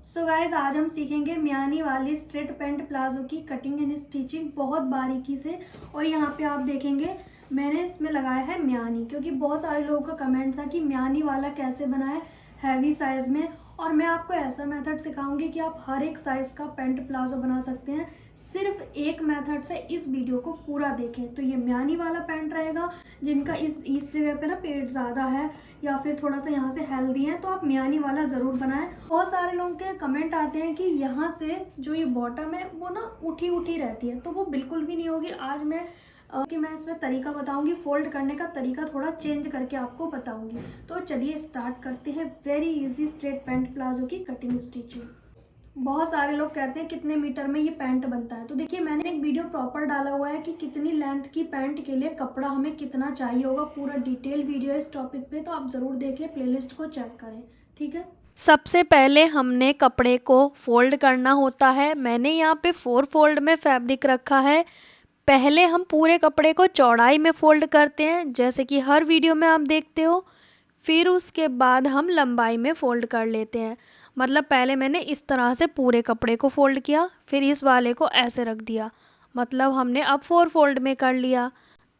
So guys आज हम सीखेंगे मियानी वाली स्ट्रेट पैंट प्लाजो की कटिंग एंड स्टिचिंग बहुत बारीकी से। और यहाँ पे आप देखेंगे मैंने इसमें लगाया है मियानी, क्योंकि बहुत सारे लोगों का कमेंट था कि मियानी वाला कैसे बनाए हैवी साइज़ में। और मैं आपको ऐसा मेथड सिखाऊंगी कि आप हर एक साइज़ का पैंट प्लाजो बना सकते हैं सिर्फ एक मेथड से। इस वीडियो को पूरा देखें। तो ये मियानी वाला पैंट रहेगा, जिनका इस जगह पे ना पेट ज़्यादा है या फिर थोड़ा सा यहाँ से हेल्दी है, तो आप मियानी वाला ज़रूर बनाएं। बहुत सारे लोगों के कमेंट आते हैं कि यहाँ से जो ये बॉटम है वो ना उठी उठी रहती है, तो वो बिल्कुल भी नहीं होगी। आज मैं इसमें तरीका बताऊंगी, फोल्ड करने का तरीका थोड़ा चेंज करके आपको बताऊंगी। तो चलिए स्टार्ट करते हैं very easy straight pant palazzo की कटिंग स्टिचिंग। बहुत सारे लोग कहते हैं कितने मीटर में ये पैंट बनता है, तो देखिए मैंने एक वीडियो प्रॉपर डाला हुआ है कि कितनी लेंथ की पैंट के लिए कपड़ा हमें कितना चाहिए होगा। पूरा डिटेल वीडियो है इस टॉपिक पे, तो आप ज़रूर देखिए, प्लेलिस्ट को चेक करें, ठीक है। सबसे पहले हमने कपड़े को फोल्ड करना होता है। मैंने यहाँ पे 4 फोल्ड में फैब्रिक रखा है। पहले हम पूरे कपड़े को चौड़ाई में फोल्ड करते हैं, जैसे कि हर वीडियो में आप देखते हो। फिर उसके बाद हम लंबाई में फ़ोल्ड कर लेते हैं। मतलब पहले मैंने इस तरह से पूरे कपड़े को फ़ोल्ड किया, फिर इस वाले को ऐसे रख दिया। मतलब हमने अब 4 फोल्ड में कर लिया।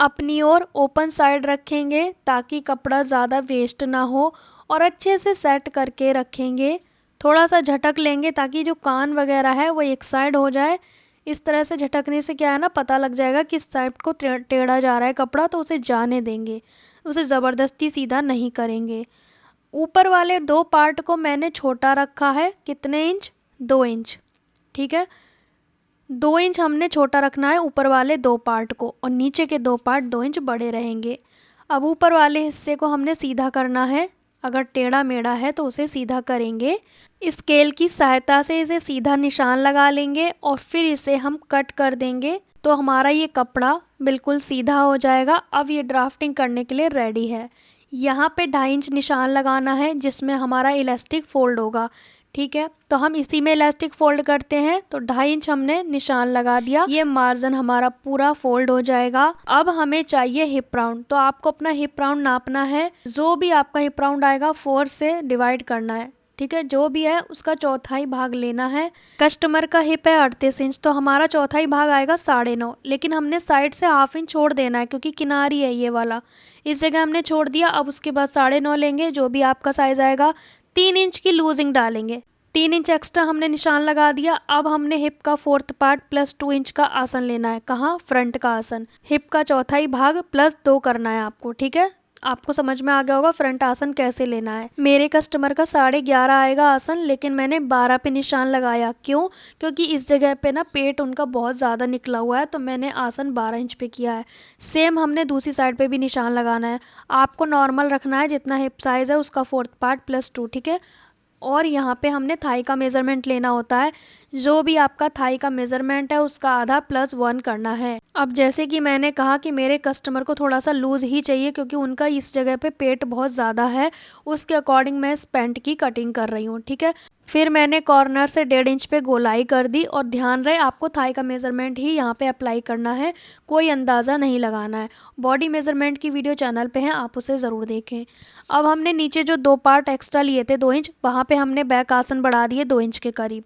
अपनी ओर ओपन साइड रखेंगे ताकि कपड़ा ज़्यादा वेस्ट ना हो, और अच्छे से सेट करके रखेंगे। थोड़ा सा झटक लेंगे ताकि जो कान वगैरह है वो एक साइड हो जाए। इस तरह से झटकने से क्या है ना, पता लग जाएगा किस साइड को टेढ़ा जा रहा है कपड़ा, तो उसे जाने देंगे, उसे ज़बरदस्ती सीधा नहीं करेंगे। ऊपर वाले 2 पार्ट को मैंने छोटा रखा है। कितने इंच? 2 इंच, ठीक है। 2 इंच हमने छोटा रखना है ऊपर वाले 2 पार्ट को, और नीचे के 2 पार्ट 2 इंच बड़े रहेंगे। अब ऊपर वाले हिस्से को हमने सीधा करना है। अगर टेढ़ा मेढ़ा है तो उसे सीधा करेंगे। स्केल की सहायता से इसे सीधा निशान लगा लेंगे और फिर इसे हम कट कर देंगे, तो हमारा ये कपड़ा बिल्कुल सीधा हो जाएगा। अब ये ड्राफ्टिंग करने के लिए रेडी है। यहाँ पे 2.5 इंच निशान लगाना है जिसमें हमारा इलास्टिक फोल्ड होगा, ठीक है। तो हम इसी में इलास्टिक फोल्ड करते हैं। तो 2.5 इंच हमने निशान लगा दिया, ये मार्जिन हमारा पूरा फोल्ड हो जाएगा। अब हमें चाहिए हिप राउंड, तो आपको अपना हिप राउंड नापना है। जो भी आपका हिप राउंड आएगा 4 से डिवाइड करना है, ठीक है। जो भी है उसका चौथाई भाग लेना है। कस्टमर का हिप है 38 इंच, तो हमारा चौथाई भाग आएगा 9.5, लेकिन हमने साइड से ½ इंच छोड़ देना है क्योंकि किनारी है ये वाला। इस जगह हमने छोड़ दिया। अब उसके बाद 9.5 लेंगे, जो भी आपका साइज आएगा। 3 इंच की लूजिंग डालेंगे। 3 इंच एक्स्ट्रा हमने निशान लगा दिया। अब हमने हिप का 4th पार्ट प्लस 2 इंच का आसन लेना है। कहाँ? फ्रंट का आसन। हिप का चौथाई भाग प्लस 2 करना है आपको, ठीक है। आपको समझ में आ गया होगा फ्रंट आसन कैसे लेना है। मेरे कस्टमर का 11.5 आएगा आसन, लेकिन मैंने 12 पे निशान लगाया। क्यों? क्योंकि इस जगह पे ना पेट उनका बहुत ज़्यादा निकला हुआ है, तो मैंने आसन 12 इंच पे किया है। सेम हमने दूसरी साइड पे भी निशान लगाना है। आपको नॉर्मल रखना है, जितना हिप साइज़ है उसका 4th पार्ट प्लस 2, ठीक है। और यहाँ पे हमने थाई का मेज़रमेंट लेना होता है। जो भी आपका थाई का मेज़रमेंट है उसका आधा प्लस 1 करना है। अब जैसे कि मैंने कहा कि मेरे कस्टमर को थोड़ा सा लूज़ ही चाहिए क्योंकि उनका इस जगह पे पेट बहुत ज़्यादा है, उसके अकॉर्डिंग मैं इस पैंट की कटिंग कर रही हूँ, ठीक है। फिर मैंने कॉर्नर से 1.5 इंच पे गोलाई कर दी, और ध्यान रहे आपको थाई का मेज़रमेंट ही यहाँ पे अप्लाई करना है, कोई अंदाज़ा नहीं लगाना है। बॉडी मेज़रमेंट की वीडियो चैनल पे है, आप उसे ज़रूर देखें। अब हमने नीचे जो 2 पार्ट एक्स्ट्रा लिए थे 2 इंच, वहाँ पे हमने बैक आसन बढ़ा दिए 2 इंच के करीब।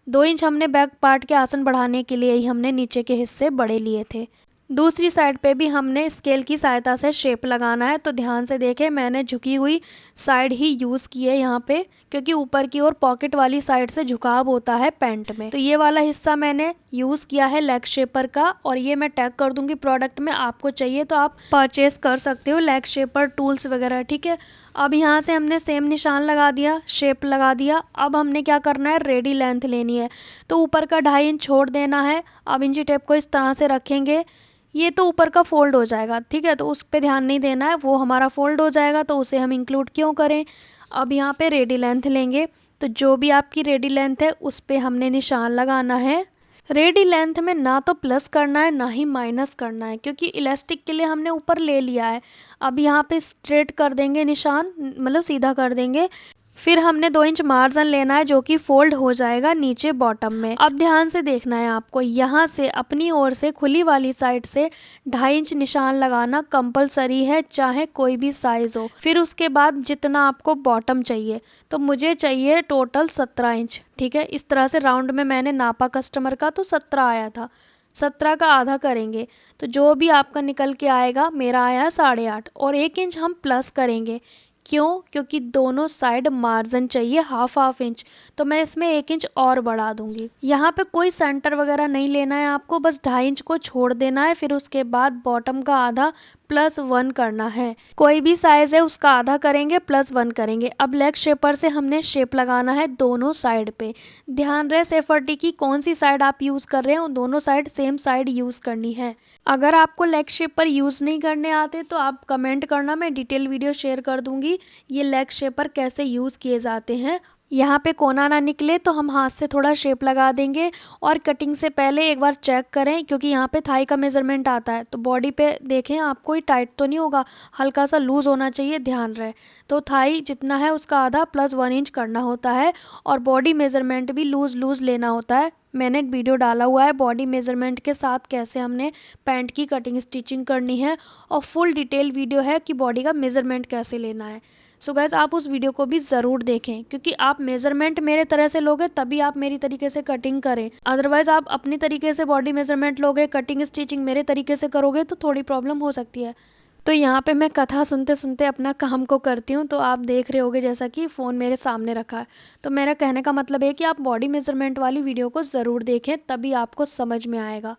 2 इंच हमने बैक पार्ट के आसन बढ़ाने के लिए ही हमने नीचे के हिस्से बड़े लिए थे। दूसरी साइड पे भी हमने स्केल की सहायता से शेप लगाना है, तो ध्यान से देखें, मैंने झुकी हुई साइड ही यूज़ की है यहाँ पे, क्योंकि ऊपर की ओर पॉकेट वाली साइड से झुकाव होता है पैंट में। तो ये वाला हिस्सा मैंने यूज़ किया है लेग शेपर का, और ये मैं टैग कर दूंगी प्रोडक्ट में। आपको चाहिए तो आप परचेज कर सकते हो लेग शेपर टूल्स वगैरह, ठीक है। अब यहाँ से हमने सेम निशान लगा दिया, शेप लगा दिया। अब हमने क्या करना है, रेडी लेंथ लेनी है। तो ऊपर का 2.5 इंच छोड़ देना है। अब इंची टेप को इस तरह से रखेंगे। ये तो ऊपर का फोल्ड हो जाएगा, ठीक है, तो उस पर ध्यान नहीं देना है, वो हमारा फोल्ड हो जाएगा, तो उसे हम इंक्लूड क्यों करें। अब यहाँ पे रेडी लेंथ लेंगे, तो जो भी आपकी रेडी लेंथ है उस पर हमने निशान लगाना है। रेडी लेंथ में ना तो प्लस करना है ना ही माइनस करना है, क्योंकि इलास्टिक के लिए हमने ऊपर ले लिया है। अब यहाँ पे स्ट्रेट कर देंगे निशान, मतलब सीधा कर देंगे। फिर हमने 2 इंच मार्जिन लेना है जो कि फोल्ड हो जाएगा नीचे बॉटम में। अब ध्यान से देखना है आपको, यहाँ से अपनी ओर से खुली वाली साइड से 2.5 इंच निशान लगाना कंपलसरी है, चाहे कोई भी साइज़ हो। फिर उसके बाद जितना आपको बॉटम चाहिए, तो मुझे चाहिए टोटल 17 इंच, ठीक है। इस तरह से राउंड में मैंने नापा कस्टमर का तो 17 आया था। 17 का आधा करेंगे तो जो भी आपका निकल के आएगा, मेरा आया 8.5 और 1 इंच हम प्लस करेंगे। क्यों? क्योंकि दोनों साइड मार्जिन चाहिए हाफ इंच, तो मैं इसमें 1 इंच और बढ़ा दूंगी। यहाँ पे कोई सेंटर वगैरह नहीं लेना है आपको, बस 2.5 इंच को छोड़ देना है। फिर उसके बाद बॉटम का आधा +1 करना है। कोई भी साइज़ है उसका आधा करेंगे +1 करेंगे। अब लेग शेपर से हमने शेप लगाना है दोनों साइड पे। ध्यान रहे सेफर्टी की कौन सी साइड आप यूज़ कर रहे हैं, उन दोनों साइड सेम साइड यूज़ करनी है। अगर आपको लेग शेपर यूज़ नहीं करने आते तो आप कमेंट करना, मैं डिटेल वीडियो शेयर कर दूंगी ये लेग शेपर कैसे यूज़ किए जाते हैं। यहाँ पे कोना ना निकले तो हम हाथ से थोड़ा शेप लगा देंगे। और कटिंग से पहले एक बार चेक करें, क्योंकि यहाँ पे थाई का मेज़रमेंट आता है, तो बॉडी पे देखें आप कोई टाइट तो नहीं होगा, हल्का सा लूज़ होना चाहिए, ध्यान रहे। तो थाई जितना है उसका आधा +1 इंच करना होता है और बॉडी मेज़रमेंट भी लूज़ लेना होता है। मैंने वीडियो डाला हुआ है बॉडी मेज़रमेंट के साथ कैसे हमने पैंट की कटिंग स्टिचिंग करनी है, और फुल डिटेल वीडियो है कि बॉडी का मेज़रमेंट कैसे लेना है। सो गाइस आप उस वीडियो को भी ज़रूर देखें, क्योंकि आप मेज़रमेंट मेरे तरह से लोगे तभी आप मेरी तरीके से कटिंग करें। अदरवाइज़ आप अपनी तरीके से बॉडी मेज़रमेंट लोगे, कटिंग स्टिचिंग मेरे तरीके से करोगे तो थोड़ी प्रॉब्लम हो सकती है। तो यहाँ पे मैं कथा सुनते सुनते अपना काम को करती हूँ, तो आप देख रहे होगे जैसा कि फ़ोन मेरे सामने रखा है। तो मेरा कहने का मतलब है कि आप बॉडी मेज़रमेंट वाली वीडियो को ज़रूर देखें, तभी आपको समझ में आएगा,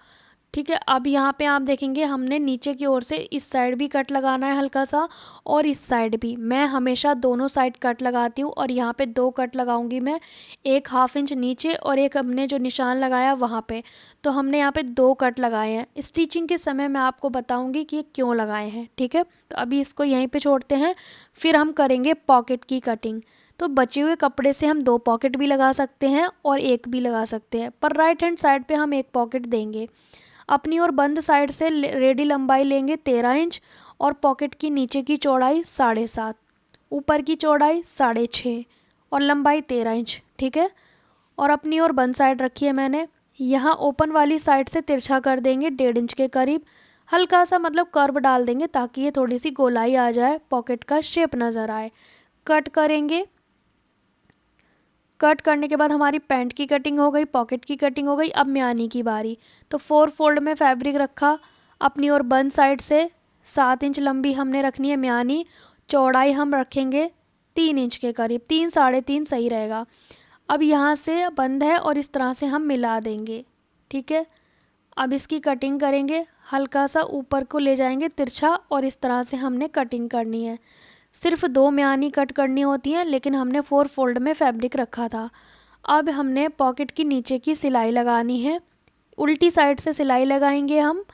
ठीक है। अब यहाँ पे आप देखेंगे हमने नीचे की ओर से इस साइड भी कट लगाना है हल्का सा, और इस साइड भी। मैं हमेशा दोनों साइड कट लगाती हूँ और यहाँ पे 2 कट लगाऊंगी मैं, एक ½ इंच नीचे और एक हमने जो निशान लगाया वहाँ पे। तो हमने यहाँ पे 2 कट लगाए हैं। स्टिचिंग के समय मैं आपको बताऊँगी कि ये क्यों लगाए हैं, ठीक है। तो अभी इसको यहीं पर छोड़ते हैं, फिर हम करेंगे पॉकेट की कटिंग। तो बचे हुए कपड़े से हम 2 पॉकेट भी लगा सकते हैं और 1 भी लगा सकते हैं, पर राइट हैंड साइड पे हम 1 पॉकेट देंगे। अपनी और बंद साइड से रेडी लंबाई लेंगे 13 इंच और पॉकेट की नीचे की चौड़ाई 7.5, ऊपर की चौड़ाई 6.5 और लंबाई 13 इंच, ठीक है। और अपनी और बंद साइड रखी है मैंने। यहाँ ओपन वाली साइड से तिरछा कर देंगे 1.5 इंच के करीब, हल्का सा मतलब कर्व डाल देंगे ताकि ये थोड़ी सी गोलाई आ जाए, पॉकेट का शेप नज़र आए। कट करेंगे। कट करने के बाद हमारी पैंट की कटिंग हो गई, पॉकेट की कटिंग हो गई। अब म्यानी की बारी। तो 4 फोल्ड में फैब्रिक रखा, अपनी और बंद साइड से 7 इंच लंबी हमने रखनी है म्यानी। चौड़ाई हम रखेंगे 3 इंच के करीब, 3 3.5 सही रहेगा। अब यहाँ से बंद है और इस तरह से हम मिला देंगे, ठीक है। अब इसकी कटिंग करेंगे, हल्का सा ऊपर को ले जाएंगे तिरछा और इस तरह से हमने कटिंग करनी है। सिर्फ 2 म्यानी कट करनी होती हैं, लेकिन हमने 4 फोल्ड में फैब्रिक रखा था। अब हमने पॉकेट की नीचे की सिलाई लगानी है, उल्टी साइड से सिलाई लगाएंगे हम।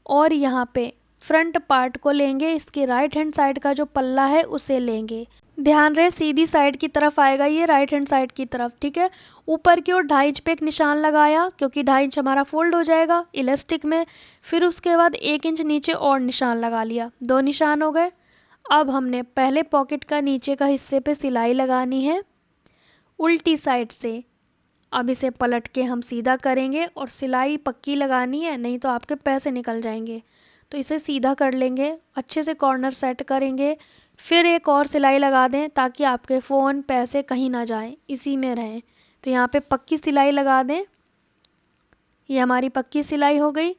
और यहाँ पे फ्रंट पार्ट को लेंगे, इसके राइट हैंड साइड का जो पल्ला है उसे लेंगे। ध्यान रहे सीधी साइड की तरफ आएगा ये, राइट हैंड साइड की तरफ, ठीक है। ऊपर की ओर 2.5 इंच पे एक निशान लगाया, क्योंकि 2.5 इंच हमारा फोल्ड हो जाएगा इलास्टिक में। फिर उसके बाद 1 इंच नीचे और निशान लगा लिया, 2 निशान हो गए। अब हमने पहले पॉकेट का नीचे का हिस्से पे सिलाई लगानी है उल्टी साइड से। अब इसे पलट के हम सीधा करेंगे और सिलाई पक्की लगानी है, नहीं तो आपके पैसे निकल जाएंगे। तो इसे सीधा कर लेंगे, अच्छे से कॉर्नर सेट करेंगे। फिर एक और सिलाई लगा दें ताकि आपके फ़ोन पैसे कहीं ना जाएं, इसी में रहें। तो यहाँ पे पक्की सिलाई लगा दें। ये हमारी पक्की सिलाई हो गई,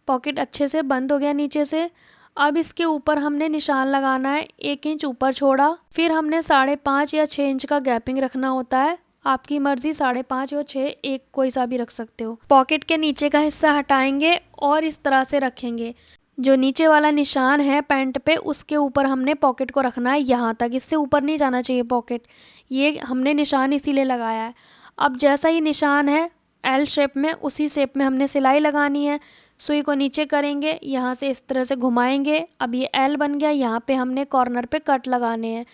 पॉकेट अच्छे से बंद हो गया नीचे से। अब इसके ऊपर हमने निशान लगाना है, 1 इंच ऊपर छोड़ा। फिर हमने 5.5 या 6 इंच का गैपिंग रखना होता है, आपकी मर्जी, 5.5 और 6 एक कोई सा भी रख सकते हो। पॉकेट के नीचे का हिस्सा हटाएंगे और इस तरह से रखेंगे। जो नीचे वाला निशान है पैंट पे, उसके ऊपर हमने पॉकेट को रखना है, यहाँ तक, इससे ऊपर नहीं जाना चाहिए पॉकेट। ये हमने निशान इसीलिए लगाया है। अब जैसा ही निशान है एल शेप में, उसी शेप में हमने सिलाई लगानी है। सुई को नीचे करेंगे, यहाँ से इस तरह से घुमाएंगे। अब ये एल बन गया, यहाँ पे हमने कॉर्नर पे कट लगाने हैं।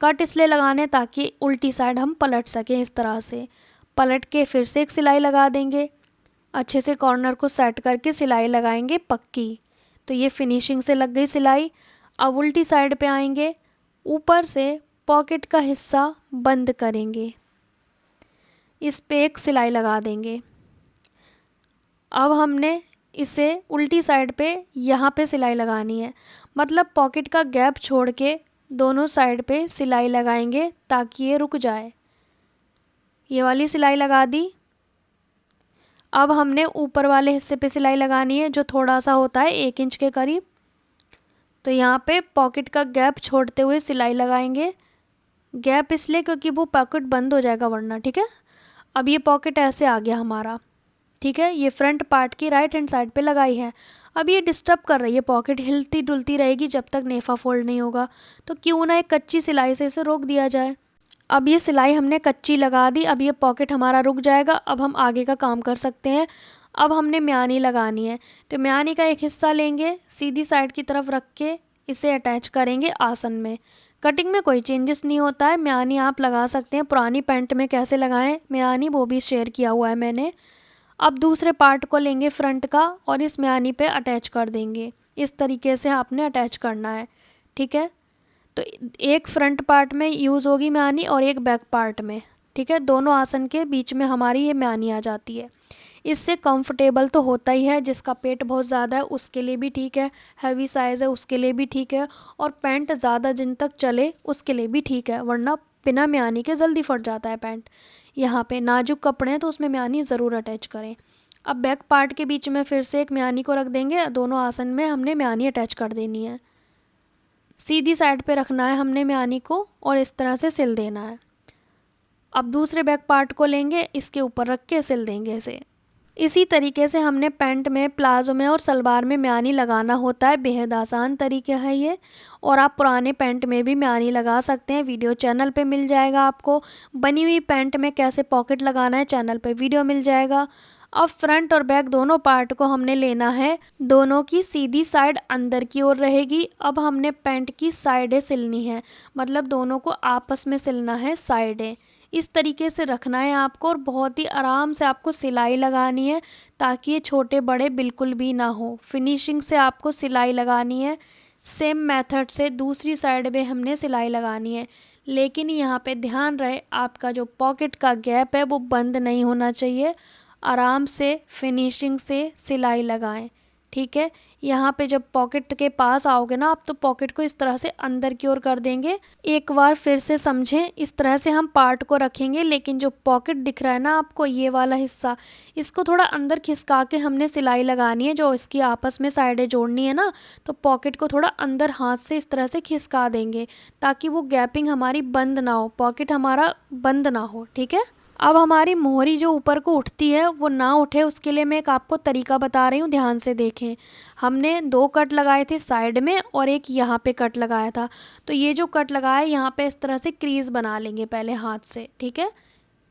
कट इसलिए लगाने ताकि उल्टी साइड हम पलट सकें, इस तरह से पलट के फिर से एक सिलाई लगा देंगे। अच्छे से कॉर्नर को सेट करके सिलाई लगाएंगे पक्की। तो ये फिनिशिंग से लग गई सिलाई। अब उल्टी साइड पे आएंगे, ऊपर से पॉकेट का हिस्सा बंद करेंगे, इस पे एक सिलाई लगा देंगे। अब हमने इसे उल्टी साइड पे यहाँ पे सिलाई लगानी है, मतलब पॉकेट का गैप छोड़ के दोनों साइड पे सिलाई लगाएंगे ताकि ये रुक जाए। ये वाली सिलाई लगा दी। अब हमने ऊपर वाले हिस्से पे सिलाई लगानी है जो थोड़ा सा होता है 1 इंच के करीब। तो यहाँ पे पॉकेट का गैप छोड़ते हुए सिलाई लगाएंगे। गैप इसलिए क्योंकि वो पॉकेट बंद हो जाएगा वरना, ठीक है। अब ये पॉकेट ऐसे आ गया हमारा, ठीक है। ये फ्रंट पार्ट की राइट हैंड साइड पे लगाई है। अब ये डिस्टर्ब कर रही है, पॉकेट हिलती डुलती रहेगी जब तक नेफा फोल्ड नहीं होगा, तो क्यों ना एक कच्ची सिलाई से इसे रोक दिया जाए। अब ये सिलाई हमने कच्ची लगा दी। अब ये पॉकेट हमारा रुक जाएगा। अब हम आगे का काम कर सकते हैं। अब हमने म्यानी लगानी है, तो म्यानी का एक हिस्सा लेंगे, सीधी साइड की तरफ रख के इसे अटैच करेंगे आसन में। कटिंग में कोई चेंजेस नहीं होता है। म्यानी आप लगा सकते हैं, पुरानी पैंट में कैसे लगाएं म्यानी वो भी शेयर किया हुआ है मैंने। अब दूसरे पार्ट को लेंगे फ्रंट का और इस म्यानी पे अटैच कर देंगे। इस तरीके से आपने अटैच करना है, ठीक है। तो एक फ्रंट पार्ट में यूज़ होगी म्यानी और एक बैक पार्ट में, ठीक है। दोनों आसन के बीच में हमारी ये म्यानी आ जाती है। इससे कंफर्टेबल तो होता ही है, जिसका पेट बहुत ज़्यादा है उसके लिए भी ठीक है, हैवी साइज़ है उसके लिए भी ठीक है, और पैंट ज़्यादा दिन तक चले उसके लिए भी ठीक है, वरना बिना म्यानी के जल्दी फट जाता है पैंट। यहाँ पे नाजुक कपड़े हैं तो उसमें म्यानी ज़रूर अटैच करें। अब बैक पार्ट के बीच में फिर से एक म्यानी को रख देंगे। दोनों आसन में हमने म्यानी अटैच कर देनी है। सीधी साइड पे रखना है हमने म्यानी को और इस तरह से सिल देना है। अब दूसरे बैक पार्ट को लेंगे, इसके ऊपर रख के सिल देंगे इसे। इसी तरीके से हमने पैंट में, प्लाजो में और सलवार में म्यानी लगाना होता है। बेहद आसान तरीका है ये, और आप पुराने पैंट में भी म्यानी लगा सकते हैं। वीडियो चैनल पे मिल जाएगा आपको। बनी हुई पैंट में कैसे पॉकेट लगाना है चैनल पे वीडियो मिल जाएगा। अब फ्रंट और बैक दोनों पार्ट को हमने लेना है, दोनों की सीधी साइड अंदर की ओर रहेगी। अब हमने पैंट की साइडें सिलनी है, मतलब दोनों को आपस में सिलना है साइडें। इस तरीके से रखना है आपको और बहुत ही आराम से आपको सिलाई लगानी है ताकि ये छोटे बड़े बिल्कुल भी ना हो। फिनिशिंग से आपको सिलाई लगानी है। सेम मेथड से दूसरी साइड में हमने सिलाई लगानी है, लेकिन यहाँ पे ध्यान रहे आपका जो पॉकेट का गैप है वो बंद नहीं होना चाहिए। आराम से फिनिशिंग से सिलाई लगाएं, ठीक है। यहाँ पे जब पॉकेट के पास आओगे ना आप, तो पॉकेट को इस तरह से अंदर की ओर कर देंगे। एक बार फिर से समझें, इस तरह से हम पार्ट को रखेंगे, लेकिन जो पॉकेट दिख रहा है ना आपको, ये वाला हिस्सा, इसको थोड़ा अंदर खिसका के हमने सिलाई लगानी है। जो इसकी आपस में साइडें जोड़नी है ना, तो पॉकेट को थोड़ा अंदर हाथ से इस तरह से खिसका देंगे ताकि वो गैपिंग हमारी बंद ना हो, पॉकेट हमारा बंद ना हो, ठीक है। अब हमारी मोहरी जो ऊपर को उठती है वो ना उठे, उसके लिए मैं एक आपको तरीका बता रही हूँ, ध्यान से देखें। हमने 2 कट लगाए थे साइड में और एक यहाँ पे कट लगाया था। तो ये जो कट लगाया है यहाँ पे इस तरह से क्रीज बना लेंगे पहले हाथ से, ठीक है।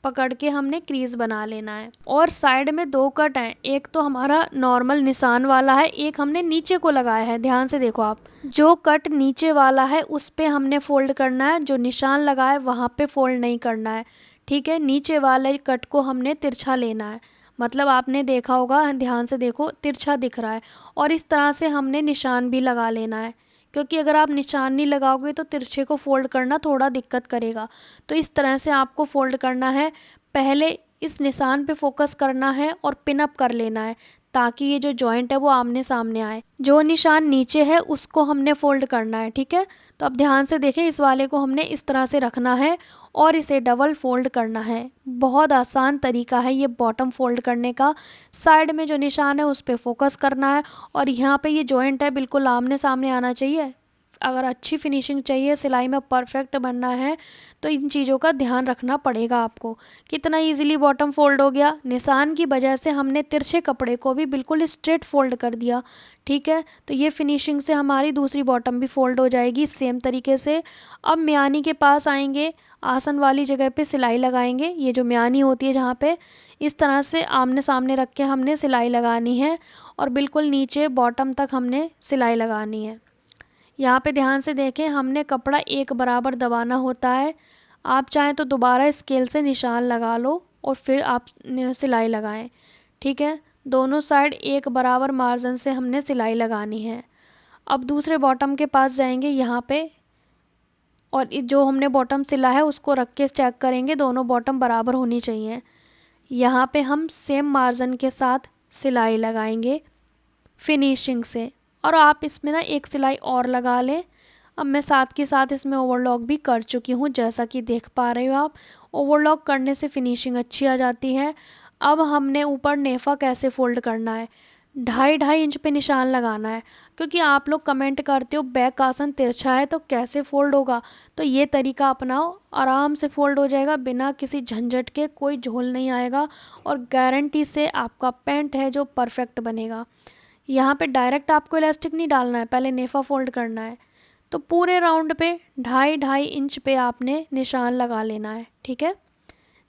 पकड़ के हमने क्रीज बना लेना है। और साइड में 2 कट हैं, एक तो हमारा नॉर्मल निशान वाला है, एक हमने नीचे को लगाया है। ध्यान से देखो आप, जो कट नीचे वाला है उस पे हमने फोल्ड करना है, जो निशान लगा है वहाँ पे फोल्ड नहीं करना है, ठीक है। नीचे वाले कट को हमने तिरछा लेना है, मतलब आपने देखा होगा, ध्यान से देखो तिरछा दिख रहा है। और इस तरह से हमने निशान भी लगा लेना है, क्योंकि अगर आप निशान नहीं लगाओगे तो तिरछे को फोल्ड करना थोड़ा दिक्कत करेगा। तो इस तरह से आपको फोल्ड करना है। पहले इस निशान पे फोकस करना है और पिन अप कर लेना है ताकि ये जो जॉइंट है वो आमने सामने आए। जो निशान नीचे है उसको हमने फोल्ड करना है, ठीक है। तो अब ध्यान से देखें, इस वाले को हमने इस तरह से रखना है और इसे डबल फोल्ड करना है। बहुत आसान तरीका है ये बॉटम फोल्ड करने का। साइड में जो निशान है उस पर फोकस करना है और यहाँ पे ये जॉइंट है बिल्कुल आमने सामने आना चाहिए। अगर अच्छी फिनिशिंग चाहिए, सिलाई में परफेक्ट बनना है, तो इन चीज़ों का ध्यान रखना पड़ेगा आपको। कितना इजीली बॉटम फोल्ड हो गया। निशान की वजह से हमने तिरछे कपड़े को भी बिल्कुल स्ट्रेट फोल्ड कर दिया, ठीक है। तो ये फिनिशिंग से हमारी दूसरी बॉटम भी फोल्ड हो जाएगी सेम तरीके से। अब म्यानी के पास आएंगे, आसन वाली जगह पे सिलाई लगाएंगे। ये जो म्यानी होती है जहाँ पे, इस तरह से आमने सामने रख के हमने सिलाई लगानी है और बिल्कुल नीचे बॉटम तक हमने सिलाई लगानी है। यहाँ पे ध्यान से देखें, हमने कपड़ा एक बराबर दबाना होता है। आप चाहें तो दोबारा स्केल से निशान लगा लो और फिर आप सिलाई लगाएं, ठीक है। दोनों साइड एक बराबर मार्जिन से हमने सिलाई लगानी है। अब दूसरे बॉटम के पास जाएंगे, यहाँ पे और जो हमने बॉटम सिला है उसको रख के चेक करेंगे, दोनों बॉटम बराबर होनी चाहिए। यहाँ पे हम सेम मार्जिन के साथ सिलाई लगाएंगे फिनिशिंग से, और आप इसमें ना एक सिलाई और लगा लें। अब मैं साथ के साथ इसमें ओवरलॉक भी कर चुकी हूँ, जैसा कि देख पा रहे हो आप। ओवरलॉक करने से फिनिशिंग अच्छी आ जाती है। अब हमने ऊपर नेफा कैसे फ़ोल्ड करना है, 2.5 इंच पे निशान लगाना है, क्योंकि आप लोग कमेंट करते हो बैक आसन तिरछा है तो कैसे फ़ोल्ड होगा। तो ये तरीका अपनाओ, आराम से फ़ोल्ड हो जाएगा बिना किसी झंझट के, कोई झोल नहीं आएगा, और गारंटी से आपका पैंट है जो परफेक्ट बनेगा। यहाँ पे डायरेक्ट आपको इलास्टिक नहीं डालना है, पहले नेफा फ़ोल्ड करना है। तो पूरे राउंड पे 2.5 इंच पे आपने निशान लगा लेना है, ठीक है,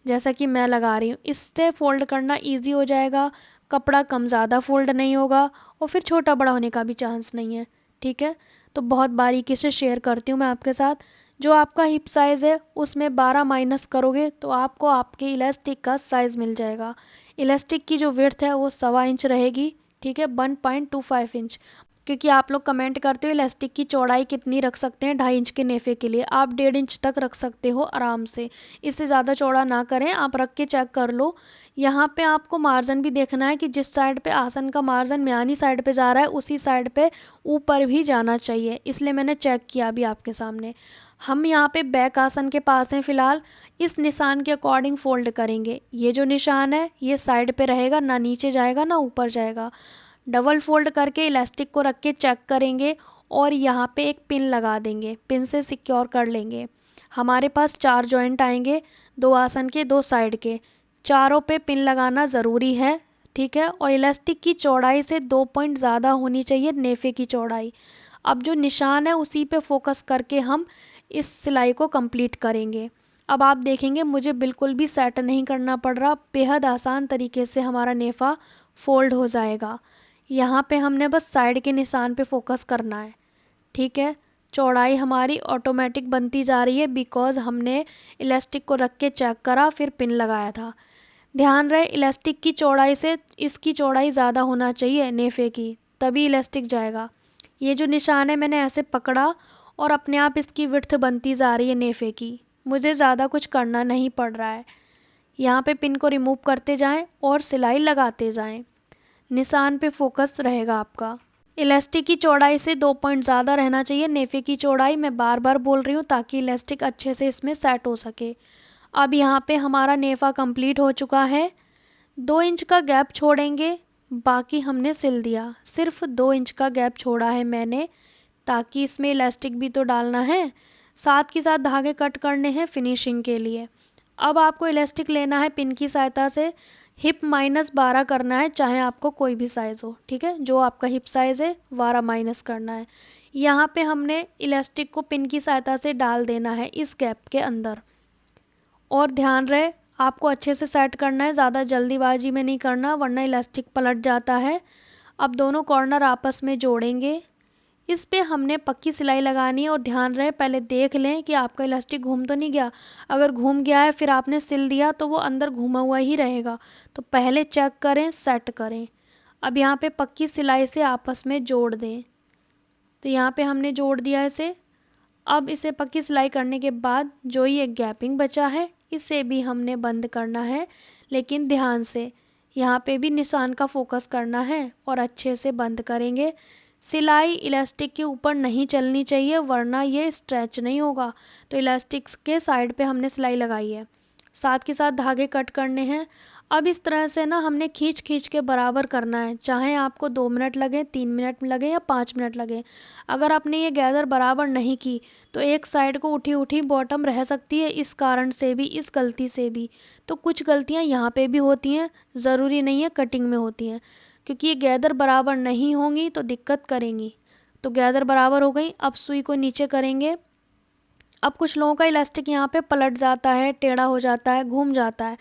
जैसा कि मैं लगा रही हूँ। इससे फ़ोल्ड करना इजी हो जाएगा, कपड़ा कम ज़्यादा फ़ोल्ड नहीं होगा, और फिर छोटा बड़ा होने का भी चांस नहीं है, ठीक है। तो बहुत बारीकी से शेयर करती हूँ मैं आपके साथ। जो आपका हिप साइज़ है उसमें 12 माइनस करोगे तो आपको आपके इलास्टिक का साइज़ मिल जाएगा। इलास्टिक की जो विड्थ है वो 1.25 इंच रहेगी, ठीक है, 1.25 इंच। क्योंकि आप लोग कमेंट करते हो इलास्टिक की चौड़ाई कितनी रख सकते हैं 2.5 इंच के नेफे के लिए, आप 1.5 इंच तक रख सकते हो आराम से। इससे ज़्यादा चौड़ा ना करें, आप रख के चेक कर लो। यहाँ पे आपको मार्जिन भी देखना है कि जिस साइड पे आसन का मार्जिन म्यानी साइड पे जा रहा है उसी साइड पे ऊपर भी जाना चाहिए, इसलिए मैंने चेक किया अभी आपके सामने। हम यहाँ पे बैक आसन के पास हैं फ़िलहाल, इस निशान के अकॉर्डिंग फ़ोल्ड करेंगे। ये जो निशान है ये साइड पे रहेगा, ना नीचे जाएगा ना ऊपर जाएगा। डबल फोल्ड करके इलास्टिक को रख के चेक करेंगे, और यहाँ पे एक पिन लगा देंगे, पिन से सिक्योर कर लेंगे। हमारे पास 4 जॉइंट आएंगे, 2 आसन के 2 साइड के, चारों पे पिन लगाना ज़रूरी है, ठीक है। और इलास्टिक की चौड़ाई से 2 पॉइंट ज़्यादा होनी चाहिए नेफे की चौड़ाई। अब जो निशान है उसी पे फोकस करके हम इस सिलाई को कंप्लीट करेंगे। अब आप देखेंगे मुझे बिल्कुल भी सेट नहीं करना पड़ रहा, बेहद आसान तरीके से हमारा नेफा फोल्ड हो जाएगा। यहाँ पे हमने बस साइड के निशान पे फोकस करना है, ठीक है। चौड़ाई हमारी ऑटोमेटिक बनती जा रही है बिकॉज़ हमने इलास्टिक को रख के चेक करा फिर पिन लगाया था। ध्यान रहे इलास्टिक की चौड़ाई से इसकी चौड़ाई ज़्यादा होना चाहिए नेफे की, तभी इलास्टिक जाएगा। ये जो निशान है मैंने ऐसे पकड़ा और अपने आप इसकी विड्थ बनती जा रही है नेफे की, मुझे ज़्यादा कुछ करना नहीं पड़ रहा है। यहाँ पे पिन को रिमूव करते जाएं और सिलाई लगाते जाएं, निशान पे फोकस रहेगा आपका। इलास्टिक की चौड़ाई से 2 पॉइंट ज़्यादा रहना चाहिए नेफे की चौड़ाई, मैं बार बार बोल रही हूँ ताकि इलास्टिक अच्छे से इसमें सेट हो सके। अब यहाँ पे हमारा नेफा कंप्लीट हो चुका है। 2 इंच का गैप छोड़ेंगे, बाकी हमने सिल दिया। सिर्फ 2 इंच का गैप छोड़ा है मैंने, ताकि इसमें इलास्टिक भी तो डालना है, साथ के साथ धागे कट करने हैं फिनिशिंग के लिए। अब आपको इलास्टिक लेना है पिन की सहायता से, हिप -12 करना है, चाहे आपको कोई भी साइज़ हो, ठीक है। जो आपका हिप साइज़ है 12 माइनस करना है। यहाँ पे हमने इलास्टिक को पिन की सहायता से डाल देना है इस गैप के अंदर, और ध्यान रहे आपको अच्छे से सेट करना है, ज़्यादा जल्दीबाजी में नहीं करना वरना इलास्टिक पलट जाता है। अब दोनों कॉर्नर आपस में जोड़ेंगे, इस पे हमने पक्की सिलाई लगानी है, और ध्यान रहे पहले देख लें कि आपका इलास्टिक घूम तो नहीं गया। अगर घूम गया है फिर आपने सिल दिया तो वो अंदर घूमा हुआ ही रहेगा, तो पहले चेक करें सेट करें। अब यहाँ पे पक्की सिलाई से आपस में जोड़ दें, तो यहाँ पे हमने जोड़ दिया इसे। अब इसे पक्की सिलाई करने के बाद जो ये गैपिंग बचा है इसे भी हमने बंद करना है, लेकिन ध्यान से यहाँ पे भी निशान का फोकस करना है और अच्छे से बंद करेंगे। सिलाई इलास्टिक के ऊपर नहीं चलनी चाहिए वरना ये स्ट्रेच नहीं होगा। तो इलास्टिक के साइड पे हमने सिलाई लगाई है, साथ के साथ धागे कट करने हैं। अब इस तरह से ना हमने खींच खींच के बराबर करना है, चाहे आपको 2 मिनट लगे, 3 मिनट लगे या 5 मिनट लगे। अगर आपने ये गैदर बराबर नहीं की तो एक साइड को उठी उठी बॉटम रह सकती है, इस कारण से भी, इस गलती से भी। तो कुछ गलतियाँ यहाँ पे भी होती हैं, ज़रूरी नहीं है कटिंग में होती हैं, क्योंकि ये गैदर बराबर नहीं होंगी तो दिक्कत करेंगी। तो गैदर बराबर हो गई, अब सुई को नीचे करेंगे। अब कुछ लोगों का इलास्टिक यहाँ पे पलट जाता है, टेढ़ा हो जाता है, घूम जाता है।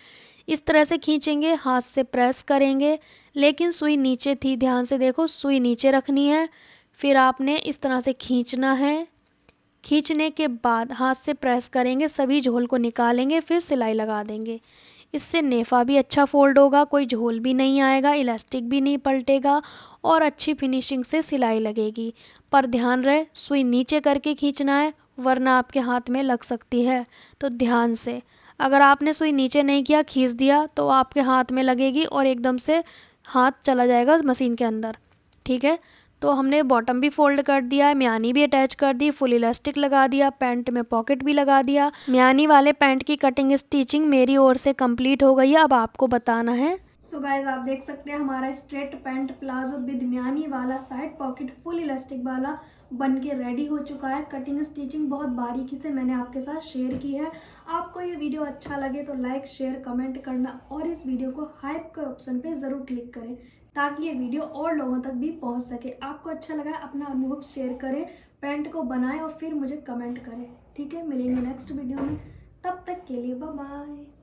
इस तरह से खींचेंगे, हाथ से प्रेस करेंगे, लेकिन सुई नीचे थी, ध्यान से देखो, सुई नीचे रखनी है। फिर आपने इस तरह से खींचना है। खींचने के बाद हाथ से प्रेस करेंगे, सभी झोल को निकालेंगे, फिर सिलाई लगा देंगे। इससे नेफा भी अच्छा फोल्ड होगा, कोई झोल भी नहीं आएगा, इलास्टिक भी नहीं पलटेगा और अच्छी फिनिशिंग से सिलाई लगेगी। पर ध्यान रहे सुई नीचे करके खींचना है, वरना आपके हाथ में लग सकती है। तो ध्यान से, अगर आपने सुई नीचे नहीं किया, खींच दिया, तो आपके हाथ में लगेगी और एकदम से हाथ चला जाएगा मशीन के अंदर। ठीक है, तो हमने बॉटम भी फोल्ड कर दिया है, म्यानी भी अटैच कर दी, फुल इलास्टिक लगा दिया, पैंट में पॉकेट भी लगा दिया। म्यानी वाले पैंट की कटिंग स्टिचिंग मेरी ओर से कंप्लीट हो गई है। अब आपको बताना है। सो गाइज आप देख सकते हैं हमारा स्ट्रेट पैंट प्लाजो विद म्यानी वाला साइड पॉकेट फुल इलास्टिक वाला बन के रेडी हो चुका है। कटिंग स्टिचिंग बहुत बारीकी से मैंने आपके साथ शेयर की है। आपको ये वीडियो अच्छा लगे तो लाइक शेयर कमेंट करना और इस वीडियो को हाइप के ऑप्शन पे ज़रूर क्लिक करें ताकि ये वीडियो और लोगों तक भी पहुंच सके। आपको अच्छा लगा अपना अनुभव शेयर करें, पैंट को बनाएं और फिर मुझे कमेंट करें। ठीक है, मिलेंगे नेक्स्ट वीडियो में, तब तक के लिए बाय बाय।